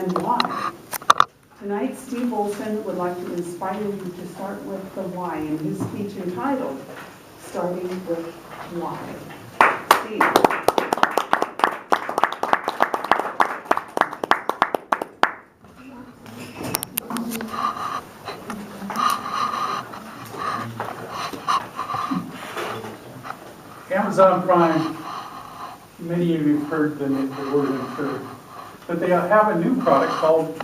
and why. Tonight, Steve Olson would like to inspire you to start with the why in his speech entitled, Starting with Why. Steve. Amazon Prime, many of you have heard the word, I'm sure, but they have a new product called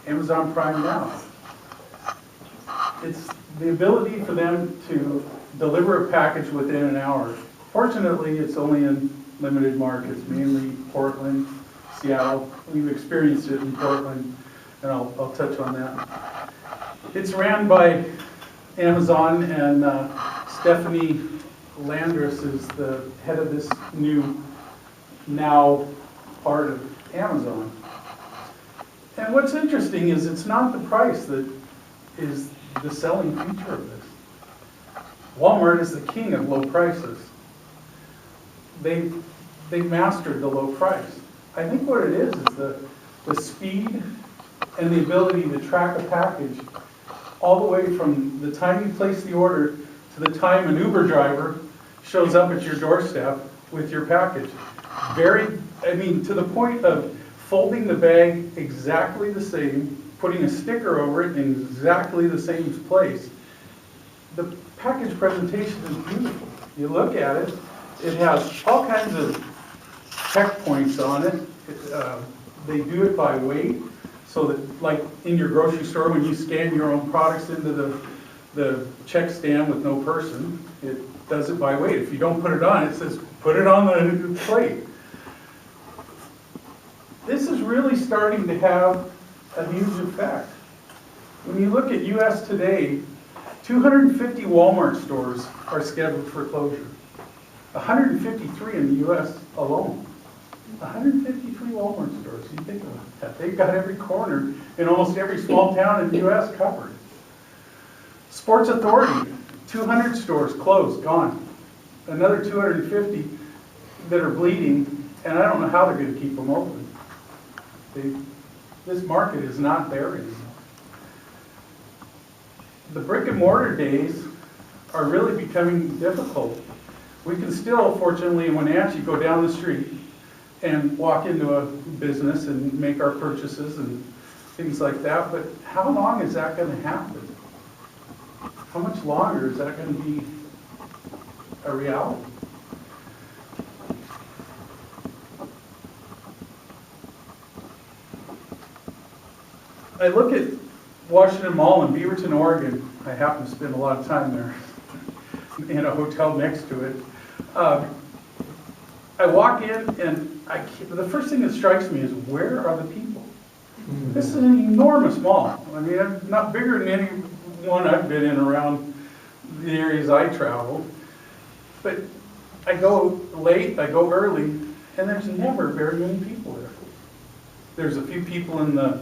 Amazon Prime Now. It's the ability for them to deliver a package within an hour. Fortunately, it's only in limited markets, mainly Portland, Seattle. We've experienced it in Portland, and I'll touch on that. It's ran by Amazon, and Stephanie Landris is the head of this new Now part of Amazon. And what's interesting is it's not the price that is the selling feature of this. Walmart is the king of low prices. They've mastered the low price. I think what it is the speed and the ability to track a package all the way from the time you place the order to the time an Uber driver shows up at your doorstep with your package. To the point of folding the bag exactly the same, putting a sticker over it in exactly the same place. The package presentation is beautiful. You look at it, it has all kinds of checkpoints on it. They do it by weight, so that like in your grocery store when you scan your own products into the check stand with no person, it does it by weight. If you don't put it on, it says put it on the plate. This is really starting to have a huge effect. When you look at US today, 250 Walmart stores are scheduled for closure. 153 in the US alone. 153 Walmart stores, you think about that. They've got every corner in almost every small town in the US covered. Sports Authority, 200 stores closed, gone. Another 250 that are bleeding, and I don't know how they're going to keep them open. This market is not there anymore. The brick and mortar days are really becoming difficult. We can still, fortunately, in Wenatchee, go down the street and walk into a business and make our purchases and things like that, but how long is that going to happen? How much longer is that going to be a reality? I look at Washington Mall in Beaverton, Oregon. I happen to spend a lot of time there in a hotel next to it. I walk in and the first thing that strikes me is, where are the people? This is an enormous mall. I mean, not bigger than any one I've been in around the areas I travel. But I go late, I go early, and there's never very many people there. There's a few people in the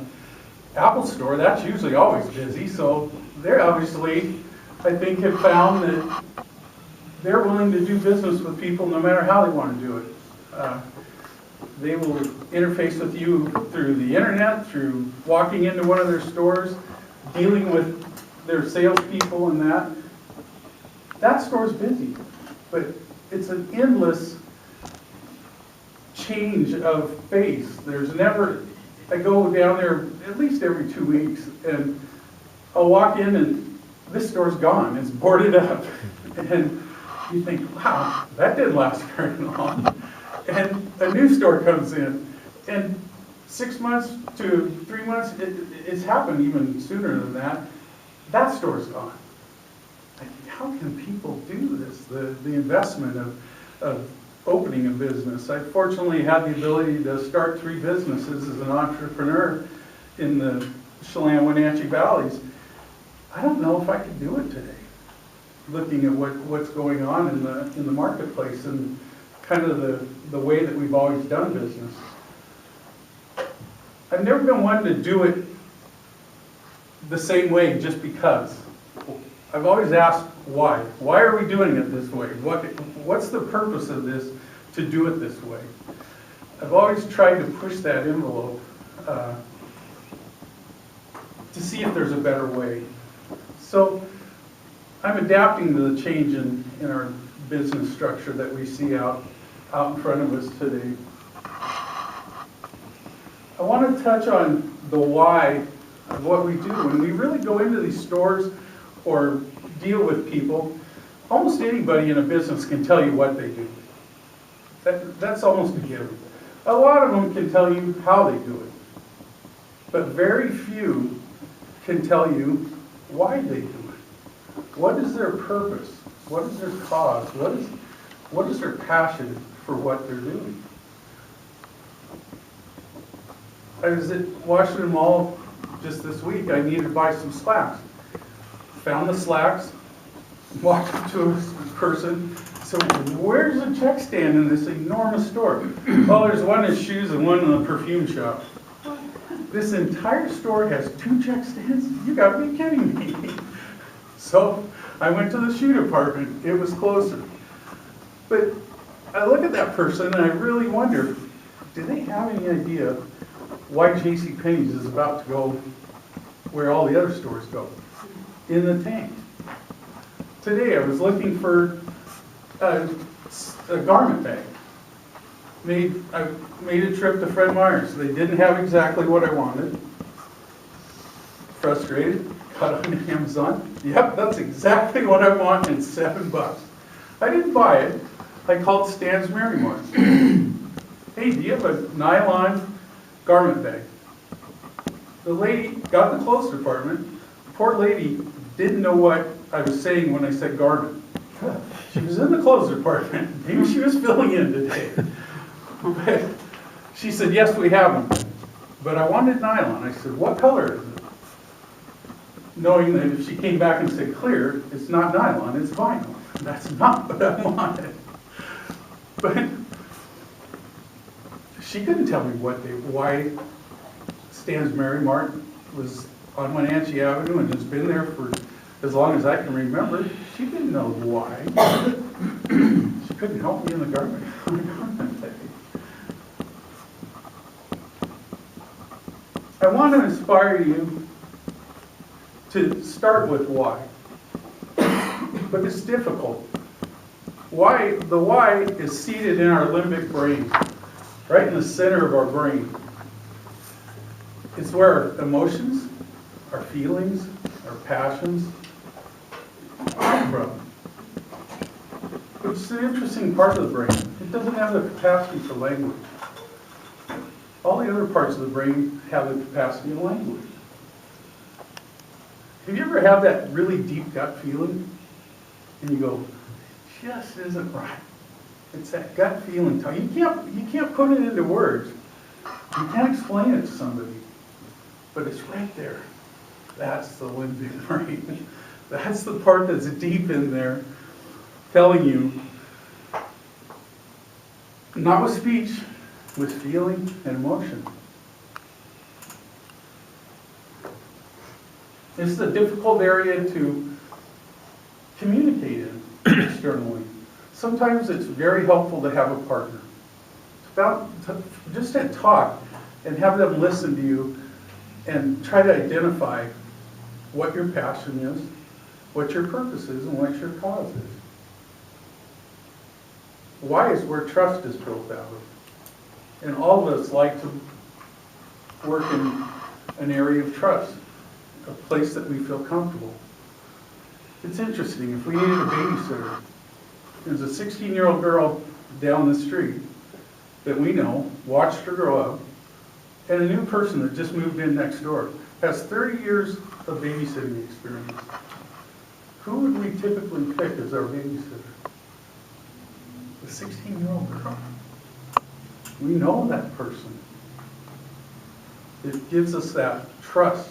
Apple store, that's usually always busy, so they're obviously, I think, have found that they're willing to do business with people no matter how they want to do it. They will interface with you through the internet, through walking into one of their stores, dealing with their salespeople and that. That store's busy, but it's an endless change of face. There's never, I go down there at least every 2 weeks, and I'll walk in and this store's gone, it's boarded up. And you think, wow, that didn't last very long. And a new store comes in, and 6 months to 3 months, it's happened even sooner than that, that store's gone. I think, how can people do this? The investment of opening a business. I fortunately had the ability to start 3 businesses as an entrepreneur in the Chelan, Wenatchee valleys. I don't know if I could do it today, looking at what's going on in the marketplace and kind of the way that we've always done business. I've never been one to do it the same way just because. I've always asked why. Why are we doing it this way? What's the purpose of this to do it this way? I've always tried to push that envelope to see if there's a better way. So I'm adapting to the change in our business structure that we see out in front of us today. I want to touch on the why of what we do. When we really go into these stores or deal with people, almost anybody in a business can tell you what they do. That's almost a given. A lot of them can tell you how they do it, but very few can tell you why they do it. What is their purpose? What is their cause? What is their passion for what they're doing? I was at Washington Mall just this week. I needed to buy some slacks. Found the slacks, walked up to a person, said, where's the check stand in this enormous store? Well, there's one in shoes and one in the perfume shop. This entire store has 2 check stands? You gotta be kidding me. So I went to the shoe department. It was closer. But I look at that person and I really wonder, do they have any idea why JCPenney's is about to go where all the other stores go? In the tank. Today I was looking for a garment bag. I made a trip to Fred Meyer's. They didn't have exactly what I wanted. Frustrated, got on Amazon. Yep, that's exactly what I want, and $7. I didn't buy it. I called Stan's Mary Mart. Hey, do you have a nylon garment bag? The lady got in the clothes department. The poor lady didn't know what I was saying when I said garment. She was in the clothes department. Maybe she was filling in today. But she said, yes, we have them. But I wanted nylon. I said, what color is it? Knowing that if she came back and said clear, it's not nylon, it's vinyl. That's not what I wanted. But she couldn't tell me why Stan's Mary Mart was on Wenatchee Avenue and has been there for as long as I can remember. She didn't know why. She couldn't help me in the garment bag. I want to inspire you to start with why. But it's difficult. Why? The why is seated in our limbic brain, right in the center of our brain. It's where our emotions, our feelings, our passions come from. It's an interesting part of the brain. It doesn't have the capacity for language. All the other parts of the brain have the capacity of language. Have you ever had that really deep gut feeling? And you go, it just isn't right. It's that gut feeling. You can't put it into words. You can't explain it to somebody. But it's right there. That's the limbic brain. That's the part that's deep in there telling you, not with speech, with feeling and emotion. This is a difficult area to communicate in externally. Sometimes it's very helpful to have a partner. Just to talk and have them listen to you and try to identify what your passion is, what your purpose is, and what your cause is. Why is where trust is built out of. And all of us like to work in an area of trust, a place that we feel comfortable. It's interesting, if we needed a babysitter, there's a 16-year-old girl down the street that we know, watched her grow up, and a new person that just moved in next door has 30 years of babysitting experience. Who would we typically pick as our babysitter? The 16-year-old girl. We know that person. It gives us that trust.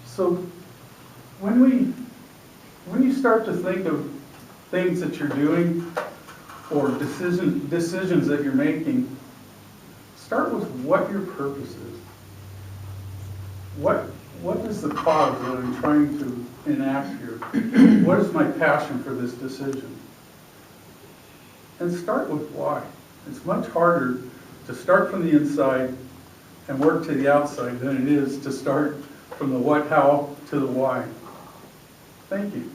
So when you start to think of things that you're doing or decisions that you're making, start with what your purpose is. What is the cause that I'm trying to enact here? What is my passion for this decision? And start with why. It's much harder to start from the inside and work to the outside than it is to start from the what, how, to the why. Thank you.